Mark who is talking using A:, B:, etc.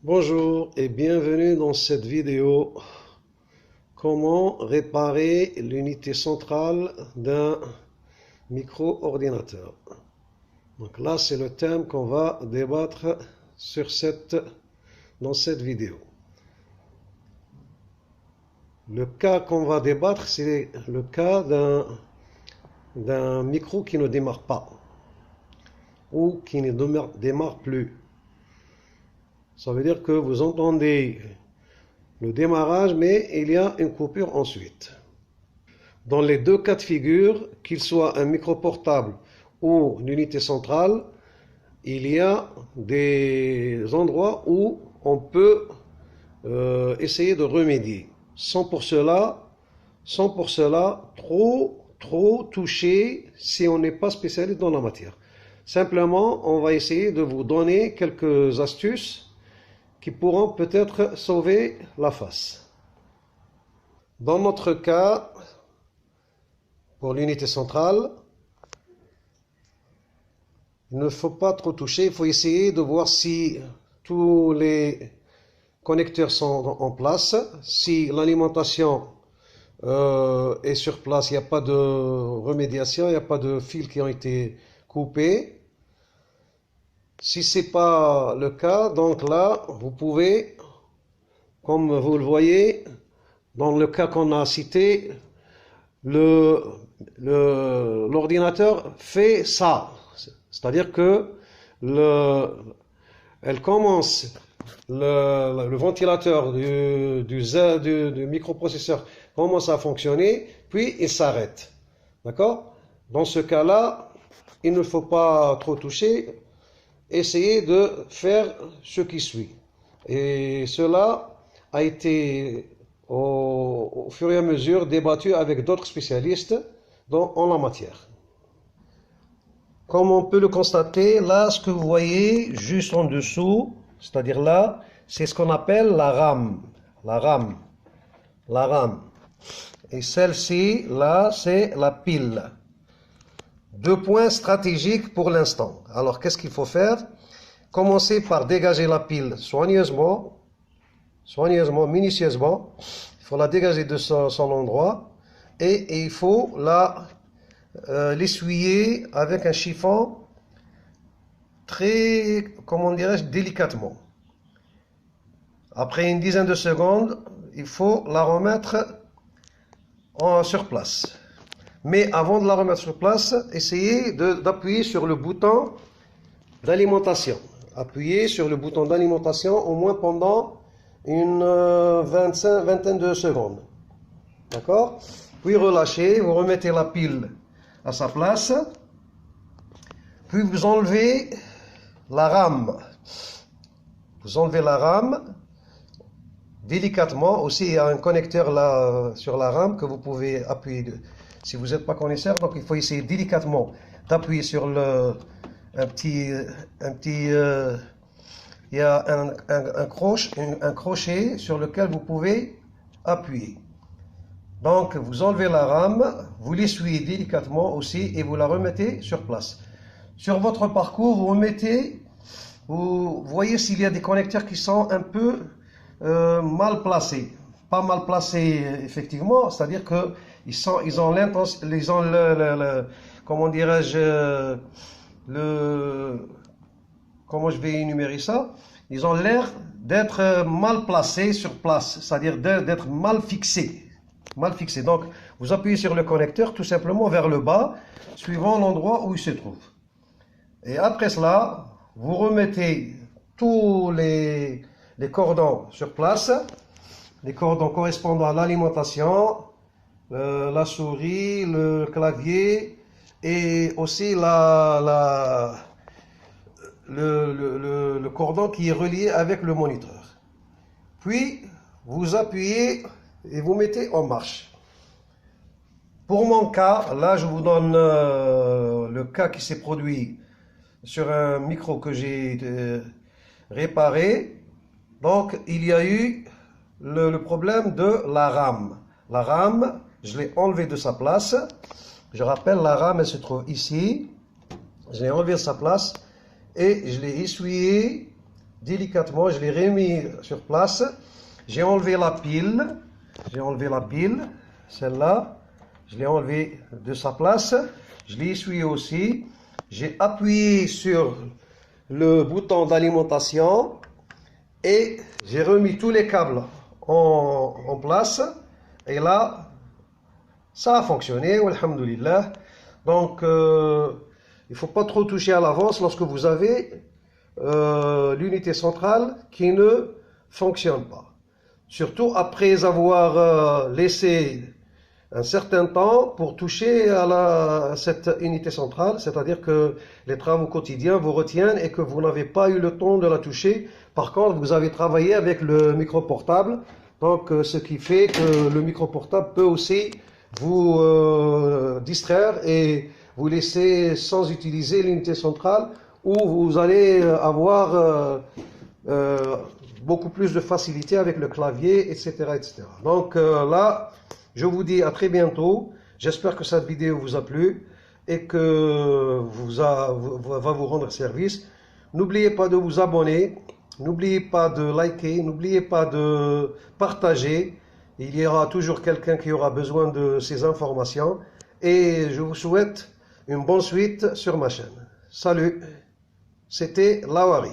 A: Bonjour et bienvenue dans cette vidéo. Comment réparer l'unité centrale d'un micro-ordinateur. Donc là, c'est le thème qu'on va débattre dans cette vidéo. Le cas qu'on va débattre, c'est le cas d'un micro qui ne démarre pas ou qui ne démarre plus. Ça veut dire que vous entendez le démarrage, mais il y a une coupure ensuite. Dans les deux cas de figure, qu'il soit un micro portable ou une unité centrale, il y a des endroits où on peut essayer de remédier, sans pour cela trop toucher si on n'est pas spécialiste dans la matière. Simplement, on va essayer de vous donner quelques astuces qui pourront peut-être sauver la face. Dans notre cas, pour l'unité centrale, il ne faut pas trop toucher, il faut essayer de voir si tous les connecteurs sont en place, si l'alimentation est sur place, il n'y a pas de remédiation, il n'y a pas de fils qui ont été coupés. Si ce n'est pas le cas, donc là, vous pouvez, comme vous le voyez, dans le cas qu'on a cité, l'ordinateur fait ça. C'est-à-dire que elle commence, le ventilateur du microprocesseur commence à fonctionner, puis il s'arrête. D'accord? Dans ce cas-là, il ne faut pas trop toucher. Essayez de faire ce qui suit. Et cela a été au fur et à mesure débattu avec d'autres spécialistes en la matière. Comme on peut le constater, là, ce que vous voyez juste en dessous, c'est-à-dire là, c'est ce qu'on appelle la RAM. La RAM. Et celle-ci, là, c'est la pile. Deux points stratégiques pour l'instant. Alors, qu'est-ce qu'il faut faire? Commencer par dégager la pile soigneusement, minutieusement. Il faut la dégager de son endroit et il faut l'essuyer avec un chiffon très, comment dirais-je, délicatement. Après une dizaine de secondes, il faut la remettre sur place. Mais avant de la remettre sur place, essayez d'appuyer sur le bouton d'alimentation. Appuyez sur le bouton d'alimentation au moins pendant une vingtaine de secondes. D'accord? Puis relâchez, vous remettez la pile à sa place. Puis vous enlevez la rame. Vous enlevez la rame délicatement. Aussi, il y a un connecteur là sur la rame que vous pouvez appuyer. Si vous n'êtes pas connaisseur, donc il faut essayer délicatement d'appuyer sur il y a un crochet sur lequel vous pouvez appuyer. Donc vous enlevez la rame, vous l'essuyez délicatement aussi et vous la remettez sur place. Sur votre parcours, vous voyez s'il y a des connecteurs qui sont un peu mal placés. Pas mal placés effectivement, c'est-à-dire que ils ont l'intention, comment dirais-je, comment je vais énumérer ça? Ils ont l'air d'être mal placés sur place, c'est-à-dire d'être mal fixés. Donc, vous appuyez sur le connecteur tout simplement vers le bas, suivant l'endroit où il se trouve. Et après cela, vous remettez tous les cordons sur place, les cordons correspondant à l'alimentation, la souris, le clavier et aussi le cordon qui est relié avec le moniteur. Puis, vous appuyez et vous mettez en marche. Pour mon cas, là je vous donne le cas qui s'est produit sur un micro que j'ai réparé. Donc, il y a eu le problème de la rame. La rame, je l'ai enlevée de sa place. Je rappelle, la rame, elle se trouve ici. Je l'ai enlevée de sa place et je l'ai essuyée délicatement, je l'ai remis sur place. J'ai enlevé la pile. Celle-là. Je l'ai enlevé de sa place. Je l'ai essuyé aussi. J'ai appuyé sur le bouton d'alimentation et j'ai remis tous les câbles en place. Et là, ça a fonctionné, alhamdoulilah. Donc, il ne faut pas trop toucher à l'avance lorsque vous avez l'unité centrale qui ne fonctionne pas. Surtout après avoir laissé un certain temps pour toucher à cette unité centrale, c'est-à-dire que les travaux quotidiens vous retiennent et que vous n'avez pas eu le temps de la toucher. Par contre, vous avez travaillé avec le micro portable, donc ce qui fait que le micro portable peut aussi vous distraire et vous laisser sans utiliser l'unité centrale, où vous allez avoir beaucoup plus de facilité avec le clavier, etc. etc. Donc là, je vous dis à très bientôt. J'espère que cette vidéo vous a plu et que va vous rendre service. N'oubliez pas de vous abonner, n'oubliez pas de liker, n'oubliez pas de partager. Il y aura toujours quelqu'un qui aura besoin de ces informations. Et je vous souhaite une bonne suite sur ma chaîne. Salut, c'était Lawari.